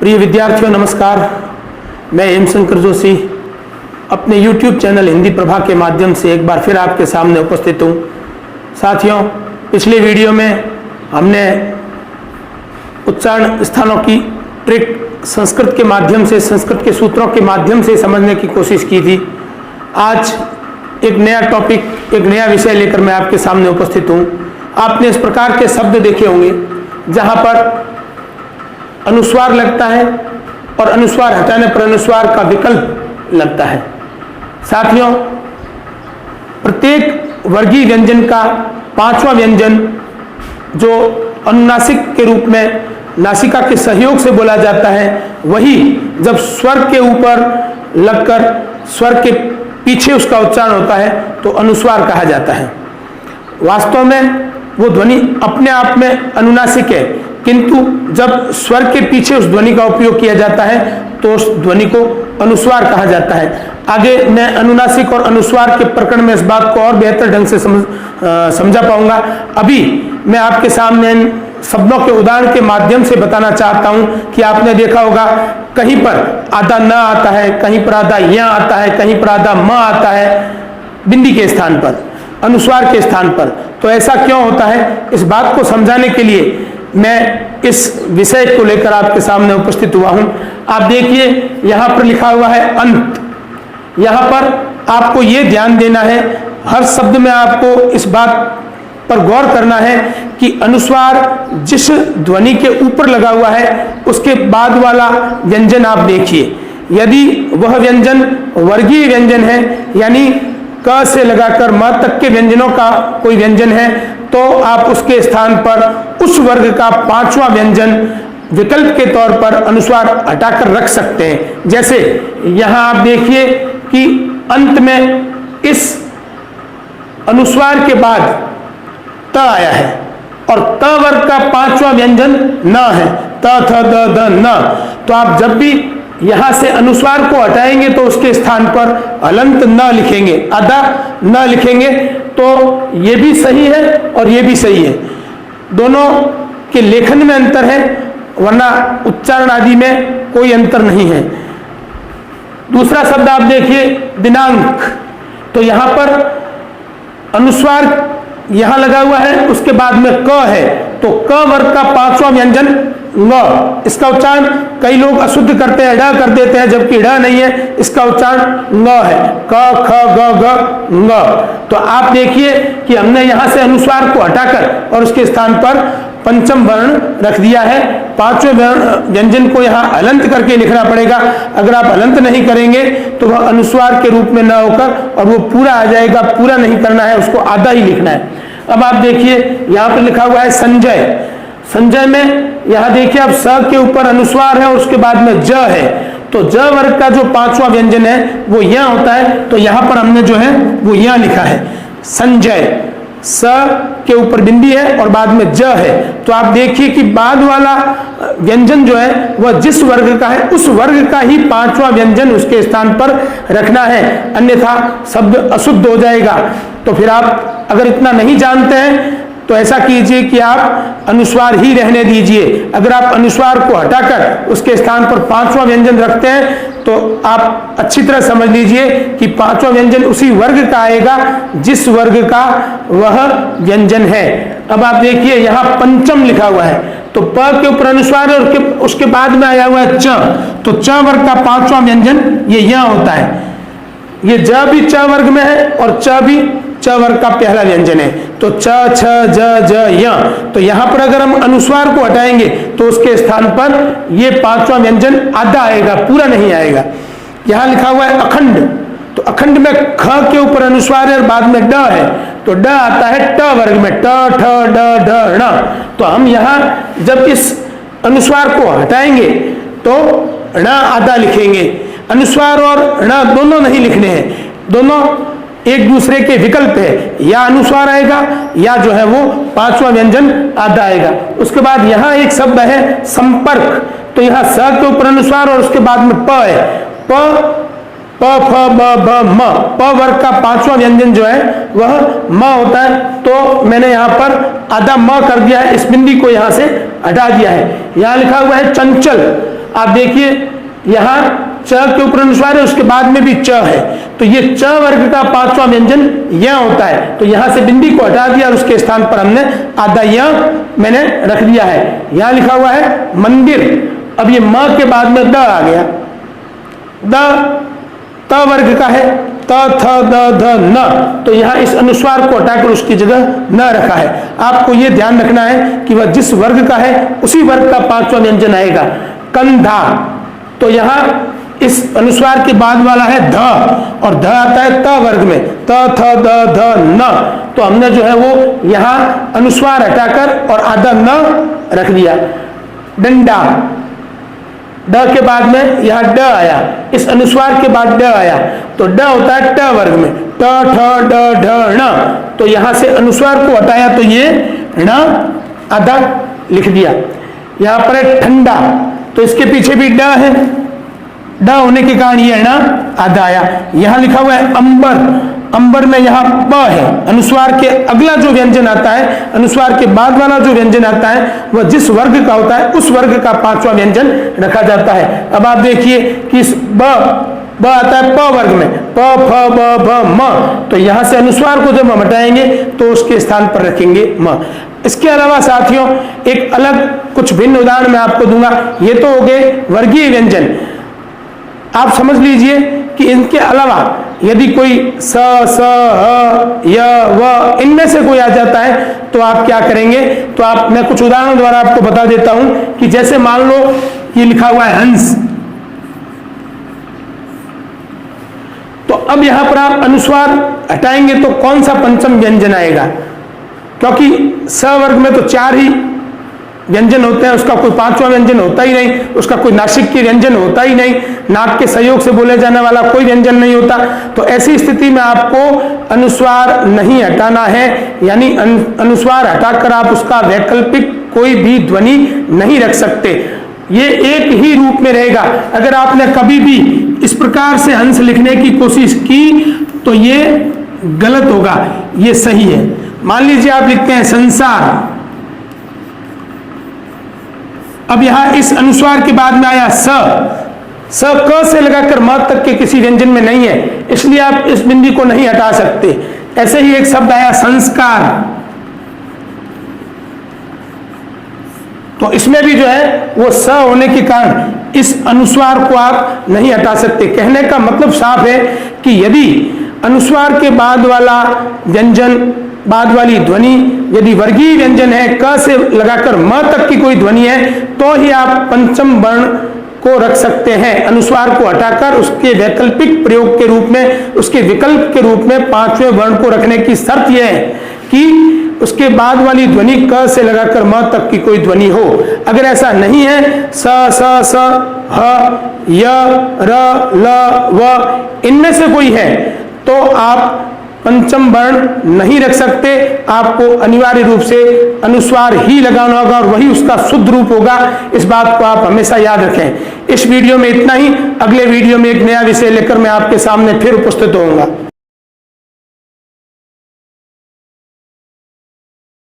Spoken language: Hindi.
प्रिय विद्यार्थियों नमस्कार। मैं हेमशंकर जोशी अपने YouTube चैनल हिंदी प्रभा के माध्यम से एक बार फिर आपके सामने उपस्थित हूँ। साथियों, पिछले वीडियो में हमने उच्चारण स्थानों की ट्रिक संस्कृत के माध्यम से, संस्कृत के सूत्रों के माध्यम से समझने की कोशिश की थी। आज एक नया टॉपिक, एक नया विषय लेकर मैं आपके सामने उपस्थित हूँ। आपने इस प्रकार के शब्द देखे होंगे जहाँ पर अनुस्वार लगता है और अनुस्वार हटाने पर अनुस्वार का विकल्प लगता है। साथियों, प्रत्येक वर्गीय व्यंजन का पांचवा व्यंजन जो अनुनासिक के रूप में नासिका के सहयोग से बोला जाता है, वही जब स्वर के ऊपर लगकर स्वर के पीछे उसका उच्चारण होता है तो अनुस्वार कहा जाता है। वास्तव में वो ध्वनि अपने आप में अनुनासिक है, किंतु जब स्वर के पीछे उस ध्वनि का उपयोग किया जाता है तो उस ध्वनि को अनुस्वार कहा जाता है। आगे मैं अनुनासिक और अनुस्वार के प्रकरण में इस बात को और बेहतर ढंग से समझा पाऊंगा। अभी मैं आपके सामने इन शब्दों के उदाहरण के माध्यम से बताना चाहता हूं कि आपने देखा होगा कहीं पर आधा न आता है, कहीं पर आधा या आता है, कहीं पर आधा म आता है बिंदी के स्थान पर, अनुस्वार के स्थान पर। तो ऐसा क्यों होता है, इस बात को समझाने के लिए मैं इस विषय को लेकर आपके सामने उपस्थित हुआ हूं। आप देखिए यहां पर लिखा हुआ है अंत। यहां पर आपको यह ध्यान देना है, हर शब्द में आपको इस बात पर गौर करना है कि अनुस्वार जिस ध्वनि के ऊपर लगा हुआ है उसके बाद वाला व्यंजन आप देखिए। यदि वह व्यंजन वर्गीय व्यंजन है, यानी क से लगाकर म तक के व्यंजनों का कोई व्यंजन है, तो आप उसके स्थान पर उस वर्ग का पांचवा व्यंजन विकल्प के तौर पर अनुस्वार हटाकर रख सकते हैं। जैसे यहां आप देखिए कि अंत में इस अनुस्वार के बाद त आया है और त वर्ग का पांचवा व्यंजन न है, त थ द ध न। तो आप जब भी यहां से अनुस्वार को हटाएंगे तो उसके स्थान पर हलंत न लिखेंगे, अदा न लिखेंगे। तो ये भी सही है और ये भी सही है, दोनों के लेखन में अंतर है, वरना उच्चारण आदि में कोई अंतर नहीं है। दूसरा शब्द आप देखिए दिनांक। तो यहां पर अनुस्वार यहां लगा हुआ है, उसके बाद में क है, तो क वर्ग का पांचवा व्यंजन ङ। इसका उच्चारण कई लोग अशुद्ध करते हैं, ड कर देते हैं, जबकि ड नहीं है, इसका उच्चारण ङ है, क ख ग ग ङ। तो आप देखिए कि हमने यहां से अनुस्वार को हटाकर और उसके स्थान पर पंचम वर्ण रख दिया है। पांचवें व्यंजन को यहाँ हलंत करके लिखना पड़ेगा। अगर आप हलंत नहीं करेंगे तो वह अनुस्वार के रूप में न होकर और वो पूरा आ जाएगा। पूरा नहीं करना है, उसको आधा ही लिखना है। अब आप देखिए यहाँ पर लिखा हुआ है संजय। संजय में यहाँ देखिए अब स के ऊपर अनुस्वार है और उसके बाद में ज है, तो ज वर्ग का जो पांचवा व्यंजन है वो या होता है। तो यहाँ पर हमने जो है वो या लिखा है संजय। स के ऊपर बिंदी है और बाद में ज है। तो आप देखिए कि बाद वाला व्यंजन जो है वह जिस वर्ग का है उस वर्ग का ही पांचवा व्यंजन उसके स्थान पर रखना है, अन्यथा शब्द अशुद्ध हो जाएगा। तो फिर आप अगर इतना नहीं जानते हैं तो ऐसा कीजिए कि आप अनुस्वार ही रहने दीजिए। अगर आप अनुस्वार को हटाकर उसके स्थान पर पांचवा व्यंजन रखते हैं तो आप अच्छी तरह समझ लीजिए कि पांचवा व्यंजन उसी वर्ग का आएगा जिस वर्ग का वह व्यंजन है। अब आप देखिए यहाँ पंचम लिखा हुआ है, तो प के ऊपर अनुस्वार है और उसके बाद में आया हुआ है च। तो च वर्ग का पांचवा व्यंजन ये यहाँ होता है। ये ज भी च वर्ग में है और च भी च वर्ग का पहला व्यंजन है। तो च छ ज ज य। तो यहाँ पर अगर हम अनुस्वार को हटाएंगे तो उसके स्थान पर ये पांचवा व्यंजन आधा आएगा, पूरा नहीं आएगा। यहाँ लिखा हुआ है अखंड। तो अखंड में ख के ऊपर अनुस्वार है और बाद में ड है, तो ड आता है ट वर्ग में, ट ठ ड ढ ण। तो हम यहाँ जब इस अनुस्वार को हटाएंगे तो ण आधा लिखेंगे। अनुस्वार और ण दोनों नहीं लिखने हैं, दोनों एक दूसरे के विकल्प है। या अनुस्वार आएगा या जो है वो पांचवा व्यंजन आधा आएगा। उसके बाद यहाँ एक शब्द है संपर्क। तो यहाँ स के ऊपर अनुस्वार और उसके बाद में प है। प प फ ब भ म, प वर्ग का पांचवा व्यंजन जो है वह म होता है। तो मैंने यहां पर आधा म कर दिया है, इस बिंदी को यहां से हटा दिया है। यहां लिखा हुआ है चंचल। आप देखिए यहां च के ऊपर अनुस्वार है, उसके बाद में भी च है, तो ये च वर्ग का पांचवा व्यंजन य होता है। तो यहां से बिंदी को हटा दिया और उसके स्थान पर हमने आधा य मैंने रख दिया है। यहां लिखा हुआ है मंदिर। अब ये म के बाद में द आ गया, द त वर्ग का है, त थ द ध न, तो यहां इस अनुस्वार को हटाकर उसकी जगह न रखा है। आपको यह ध्यान रखना है कि वह जिस वर्ग का है उसी वर्ग का पांचवा व्यंजन आएगा। कंधा, तो यहां इस अनुस्वार के बाद वाला है ध, और ध आता है त वर्ग में, त थ द ध न, तो हमने जो है वो यहां अनुस्वार हटाकर और आधा न रख दिया। डंडा, ड के बाद में यहां ड आया, इस अनुस्वार के बाद ड आया, तो ड होता है ट वर्ग में, ट ठ ड ढ ण, तो यहां से अनुस्वार को हटाया तो ये ण आधा लिख दिया। यहां पर है ठंडा, तो इसके पीछे भी ड है, ड होने के कारण ये ण आधा आया। यहां लिखा हुआ है अंबर, अंबर में यहां प है, अनुस्वार के अगला जो व्यंजन आता है, अनुस्वार के बाद वाला जो व्यंजन आता है वह जिस वर्ग का होता है उस वर्ग का पांचवा व्यंजन रखा जाता है। अब आप देखिए कि इस ब आता है प वर्ग में, प फ ब भ म, तो यहां से अनुस्वार को जब हम हटाएंगे तो उसके स्थान पर रखेंगे म। इसके अलावा साथियों एक अलग कुछ भिन्न उदाहरण मैं आपको दूंगा। ये तो हो गए वर्गीय व्यंजन। आप समझ लीजिए कि इनके अलावा यदि कोई स ह य व इनमें से कोई आ जाता है तो आप क्या करेंगे, तो आप मैं कुछ उदाहरण द्वारा आपको बता देता हूं कि जैसे मान लो ये लिखा हुआ है हंस, तो अब यहां पर आप अनुस्वार हटाएंगे तो कौन सा पंचम व्यंजन आएगा, क्योंकि स वर्ग में तो 4 ही व्यंजन होते हैं, उसका कोई पांचवा व्यंजन होता ही नहीं, उसका कोई नासिक के व्यंजन होता ही नहीं, नाक के सहयोग से बोले जाने वाला कोई व्यंजन नहीं होता। तो ऐसी स्थिति में आपको अनुस्वार नहीं हटाना है, यानी अनुस्वार हटाकर आप उसका वैकल्पिक कोई भी ध्वनि नहीं रख सकते। ये एक ही रूप में रहेगा। अगर आपने कभी भी इस प्रकार से हंस लिखने की कोशिश की तो ये गलत होगा, ये सही है। मान लीजिए आप लिखते हैं संसार, अब यहां इस अनुस्वार के बाद में आया स क से लगाकर म तक के किसी व्यंजन में नहीं है, इसलिए आप इस बिंदी को नहीं हटा सकते। ऐसे ही एक शब्द आया संस्कार, तो इसमें भी जो है वो स होने के कारण इस अनुस्वार को आप नहीं हटा सकते। कहने का मतलब साफ है कि यदि अनुस्वार के बाद वाला व्यंजन, बाद वाली ध्वनि यदि वर्गीय व्यंजन है, क से लगाकर म तक की कोई ध्वनि है, तो ही आप पंचम वर्ण को रख सकते हैं। अनुस्वार को हटाकर उसके वैकल्पिक प्रयोग के रूप में, उसके विकल्प के रूप में पांचवें वर्ण को रखने की शर्त यह है कि उसके बाद वाली ध्वनि क से लगाकर म तक की कोई ध्वनि हो। अगर ऐसा नहीं है, स स ह य र ल व इनमें से कोई है, तो आप पंचम वर्ण नहीं रख सकते। आपको अनिवार्य रूप से अनुस्वार ही लगाना होगा और वही उसका शुद्ध रूप होगा। इस बात को आप हमेशा याद रखें। इस वीडियो में इतना ही। अगले वीडियो में एक नया विषय लेकर मैं आपके सामने फिर उपस्थित होऊंगा।